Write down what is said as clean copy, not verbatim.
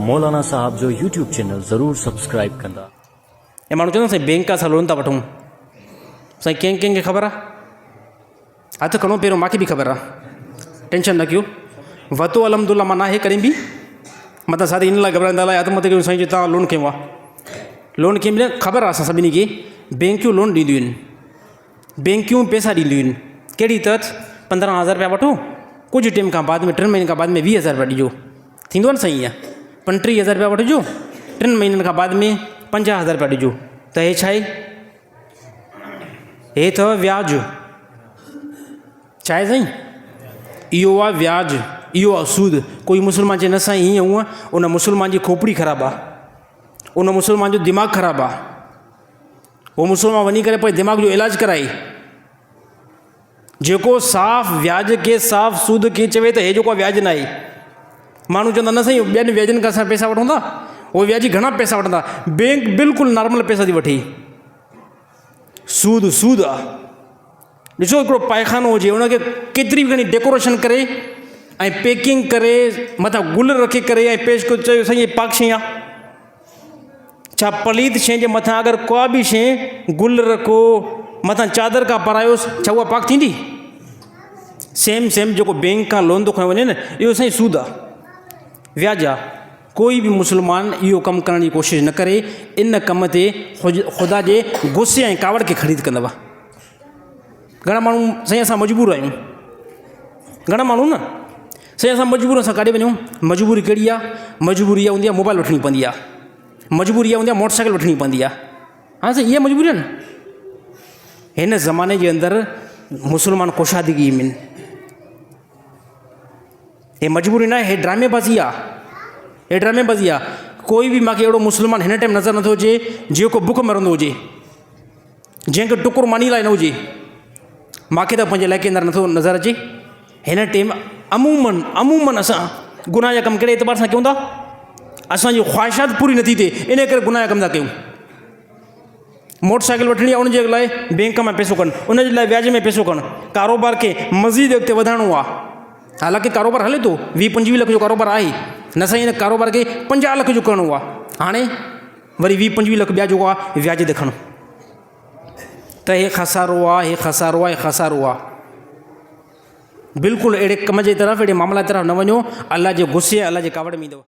मौलाना साहब जो YouTube channel ज़रूर subscribe कंदा। ए माण्हू चवंदा साईं बैंक सां लोन था वठूं, साईं कंहिंखे ख़बर आहे? हथु खणो पहिरियों, मूंखे बि ख़बर आहे, टेंशन न कयो। वरितो अलहमदुल्ला मां नाहे कॾहिं बि, मतिलबु साथी इन लाइ घबराईंदा अलाए हथु मथे कयो साईं जी तव्हां लोन खयो आहे। लोन कंहिं महिल ख़बर आहे असां सभिनी खे, बैंकियूं लोन ॾींदियूं आहिनि, बैंकियूं पैसा ॾींदियूं आहिनि। कहिड़ी तहत? 15,000 रुपया वठो, कुझु टाइम खां बाद में 3 महीननि खां बाद में 20,000 रुपया ॾिजो, थींदो आहे न साईं? ईअं 35,000 रुपया वठिजो, 3 महीननि खां बाद में 50,000 रुपया ॾिजो। त हे छा आहे? हे अथव व्याज। छा आहे साईं? इहो आहे व्याज, इहो आहे सूद। कोई मुस्लमान चए न साईं हीअं हूअं, उन मुस्लमान जी खोपड़ी ख़राबु आहे, उन मुस्लमान जो दिमाग़ु ख़राबु आहे। उहो मुस्लमान वञी करे पोइ दिमाग़ जो इलाजु कराए। जेको साफ़ व्याज खे, साफ़ सूद खे चवे त हे जेको आहे व्याज न आहे। माण्हू चवंदा न साईं ॿियनि व्याजनि खां असां पैसा वठूं था, उहे व्याजी घणा पैसा वठंदा। बैंक बिल्कुलु नॉर्मल पैसा थी वठे, सूद सूद आहे। ॾिसो हिकिड़ो पायखानो हुजे, उनखे केतिरी बि घणी डेकोरेशन करे ऐं पैकिंग करे मथां गुल रखी करे ऐं पेश कयो, चयो साईं इहा पाक शइ आहे। छा पलीत शइ जे मथां अगरि का बि शइ गुल रखो, मथां चादर खां पारायोसि, छा उहा पाक थींदी? सेम जेको बैंक खां लोन थो खयो वञे न, इहो साईं सूद आहे, व्याज आहे। कोई बि मुस्लमान इहो कमु करण जी कोशिशि न करे। इन कम ते ख़ुदा जे गुस्से ऐं कावड़ खे ख़रीद कंदव। घणा माण्हू साईं असां मजबूर आहियूं, घणा माण्हू न साईं असां मजबूर, असां काॾे वञूं? मजबूरी कहिड़ी आहे? मजबूरी इहा हूंदी आहे मोबाइल वठणी पवंदी आहे, मजबूरी इहा हूंदी आहे मोटरसाइकिल वठणी पवंदी आहे। हा साईं, इहा मजबूरी आहे न। हिन ज़माने जे अंदरि मुस्लमान कुशादगी में, हे मजबूरी न आहे, हे ड्रामेबाज़ी आहे, हे ड्रामेबाज़ी आहे। कोई बि मूंखे अहिड़ो मुस्लमान हिन टाइम नज़र नथो अचे जेको बुख मरंदो हुजे, जंहिंखे टुकुर मानी लाइ न हुजे। मूंखे त पंहिंजे इलाइक़े अंदरि नथो नज़र अचे। हिन टाइम अमूमन असां गुनाह जा कमु कहिड़े एतबार सां कयूं था? असांजी ख़्वाहिशात पूरी नथी थिए, इन करे गुनाह जा कमु था कयूं। मोटरसाइकिल वठणी आहे, उनजे लाइ बैंक मां पैसो कनि, उनजे लाइ व्याज में पैसो कनि। कारोबार खे मज़ीद अॻिते वधाइणो आहे, हालांकि कारोबार हले थो, 20-25 लख जो कारोबार आहे न साईं। हिन कारोबार खे 50 लख जो करिणो आहे, हाणे वरी 20-25 लख ॿिया जेको आहे व्याज ते खणो। त हे खसारो आहे, हे खसारो आहे, हे खसारो आहे। बिल्कुलु अहिड़े कम जे तरफ़, अहिड़े मामला जे तरफ़ न वञो, अलाह जे गुस्से, अलाह जे कावड़ में ईंदव।